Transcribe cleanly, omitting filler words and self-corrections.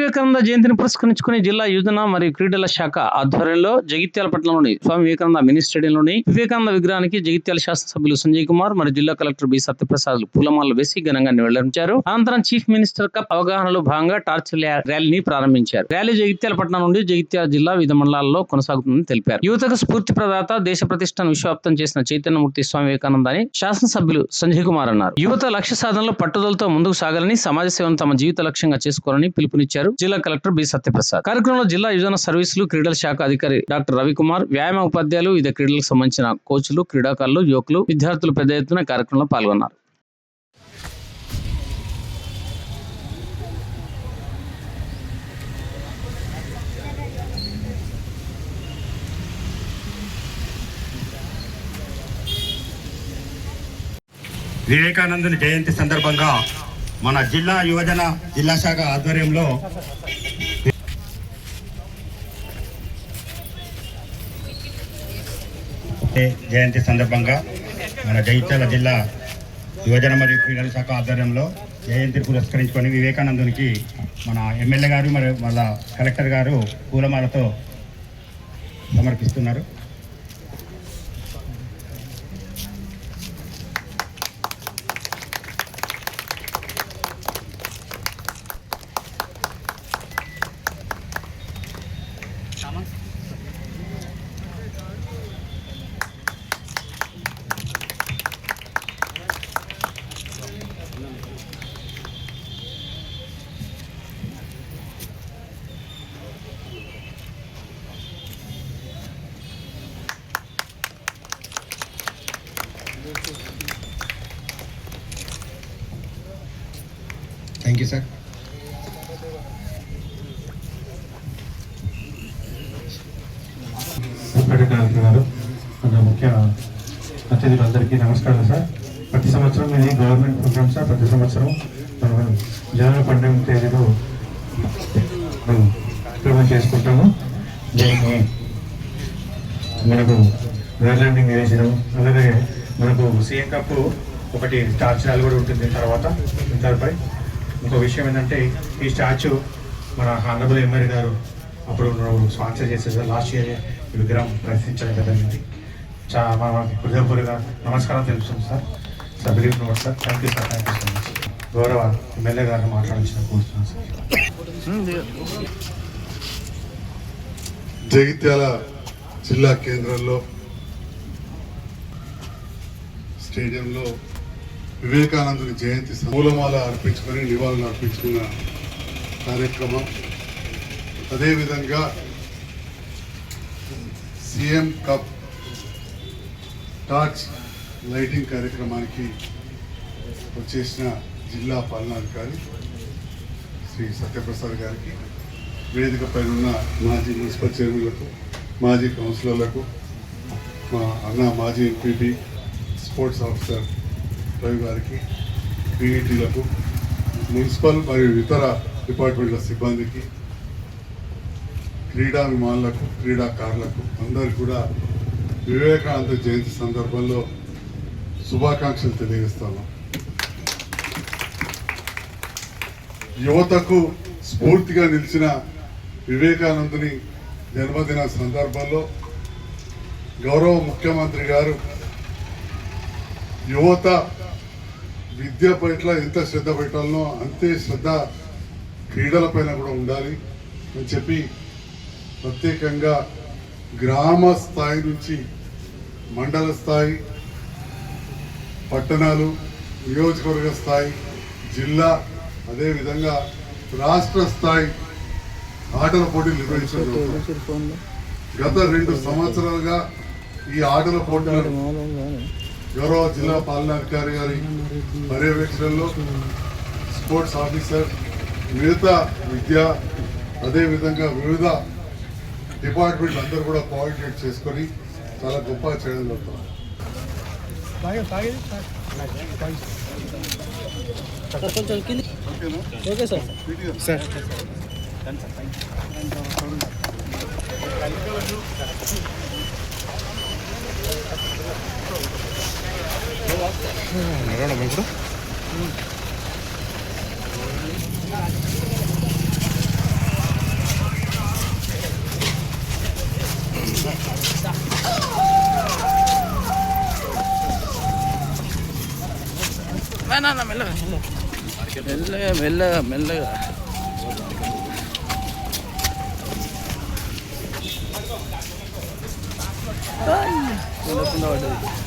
వివేకానంద జయంతిని పురస్కరించుకుని జిల్లా యువజన మరియు క్రీడల శాఖ ఆధ్వర్యంలో జగిత్యాల పట్టణంలోని స్వామి వివేకానంద మినీ స్టేడియంలోని వివేకానంద విగ్రహానికి జగిత్యాల శాసనసభ్యులు సంజయ్ కుమార్ మరియు జిల్లా కలెక్టర్ బి సత్యప్రసాద్ పూలమాలలు వేసి ఘనంగా నివాళులర్పించారు. అనంతరం చీఫ్ మినిస్టర్ కప్ అవగాహనలో భాగంగా టార్చ్ ర్యాలీని ప్రారంభించారు. ర్యాలీ జగిత్యాల పట్టణం నుండి జగిత్యాల జిల్లా వివిధ మండలాల్లో కొనసాగుతుందని తెలిపారు. యువతకు స్ఫూర్తి ప్రదాత, దేశ ప్రతిష్టను విశ్వవ్యాప్తం చేసిన చైతన్యమూర్తి స్వామి వివేకానంద అని శాసనసభ్యులు సంజయ్ కుమార్ అన్నారు. యువత లక్ష్య సాధనలో పట్టుదలతో ముందుకు సాగాలని, సమాజ సేవను తమ జీవిత లక్ష్యంగా చేసుకోవాలని పిలుపునిచ్చారు జిల్లా కలెక్టర్ బి సత్యప్రసాద్. కార్యక్రమంలో జిల్లా యువజన సర్వీసులు క్రీడల శాఖ అధికారి డాక్టర్ రవికుమార్, వ్యాయామ ఉపాధ్యాయులు, వివిధ క్రీడలకు సంబంధించిన కోచ్లు, క్రీడాకారులు, యువకులు, విద్యార్థులు పెద్ద ఎత్తున కార్యక్రమంలో పాల్గొన్నారు. వివేకానందుని జయంతి సందర్భంగా మన జిల్లా యువజన జిల్లా శాఖ ఆధ్వర్యంలో జయంతి సందర్భంగా మన జగిత్యాల జిల్లా యువజన మరియు క్రీడల శాఖ ఆధ్వర్యంలో జయంతిని పురస్కరించుకొని వివేకానందునికి మన ఎమ్మెల్యే గారు మరియు వాళ్ళ కలెక్టర్ గారు పూలమాలతో సమర్పిస్తున్నారు. Thank you sir. గారు ముఖ్య అతిథులందరికీ నమస్కారం సార్. ప్రతి సంవత్సరం ఇది గవర్నమెంట్ ప్రోగ్రామ్ సార్. ప్రతి సంవత్సరం జనవరి 12వ తేదీలో కార్యక్రమం చేసుకుంటాము. దీనికి మనకు ల్యాండింగ్ వేసినాం. అలాగే మనకు సీఎం కప్ ఒకటి టార్చ్ ర్యాలీ కూడా ఉంటుంది. తర్వాత ఇంతపై ఇంకో విషయం ఏంటంటే ఈ స్టాచ్యూ మన హానరబుల్ ఎమ్మెల్యే గారు అప్పుడు స్పాన్సర్ చేసేది లాస్ట్ ఇయర్ ఈ విగ్రహం ప్రదర్శించడం జరిగింది. మా హృదయపూర్వక నమస్కారం తెలుస్తుంది సార్. సబ్రీఫ్ note sir. Thank you sir. Thank you so much. గౌరవ ఎమ్మెల్యే గారిని మాట్లాడించిన కోరుతున్నాను సార్. జగిత్యాల జిల్లా కేంద్రంలో స్టేడియంలో వివేకానందుని జయంతి పూలమాల అర్పించుకొని నివాళులు అర్పించుకున్న కార్యక్రమం, అదేవిధంగా సీఎం కప్ టార్చ్ లైటింగ్ కార్యక్రమానికి వచ్చేసిన జిల్లా పాలనాధికారి శ్రీ సత్యప్రసాద్ గారికి, వేదిక పైన ఉన్న మాజీ మున్సిపల్ చైర్మన్లకు, మాజీ కౌన్సిలర్లకు, మా అన్న మాజీ ఎంపీపీ, స్పోర్ట్స్ ఆఫీసర్ రవి గారికి, పీఈటీలకు, మున్సిపల్ మరియు ఇతర డిపార్ట్మెంట్ల సిబ్బందికి, క్రీడాభిమానులకు, క్రీడాకారులకు అందరికీ కూడా వివేకానంద జయంతి సందర్భంలో శుభాకాంక్షలు తెలియజేస్తాను. యువతకు స్ఫూర్తిగా నిలిచిన వివేకానందుని జన్మదిన సందర్భంలో గౌరవ ముఖ్యమంత్రి గారు యువత విద్య పట్ల ఎంత శ్రద్ధ పెట్టాలనో అంతే శ్రద్ధ క్రీడల పైన కూడా ఉండాలి అని చెప్పి ప్రత్యేకంగా గ్రామ స్థాయి నుంచి మండల స్థాయి, పట్టణాలు, నియోజకవర్గ స్థాయి, జిల్లా, అదేవిధంగా రాష్ట్ర స్థాయి ఆటల పోటీలు నిర్వహించడం. గత 2 సంవత్సరాలుగా ఈ ఆటల పోటీలను గౌరవ జిల్లా పాలనాధికారి గారి పర్యవేక్షణలో స్పోర్ట్స్ ఆఫీసర్, మిగతా విద్య, అదేవిధంగా వివిధ డిపార్ట్మెంట్లు అందరూ కూడా కోఆర్డినేట్ చేసుకొని చాలా గొప్పగా చేయడం జరుగుతుంది. ఇప్పుడు 1 మెల్లగా మెల్లగా మెల్లగా మెల్లగా పడ్డది.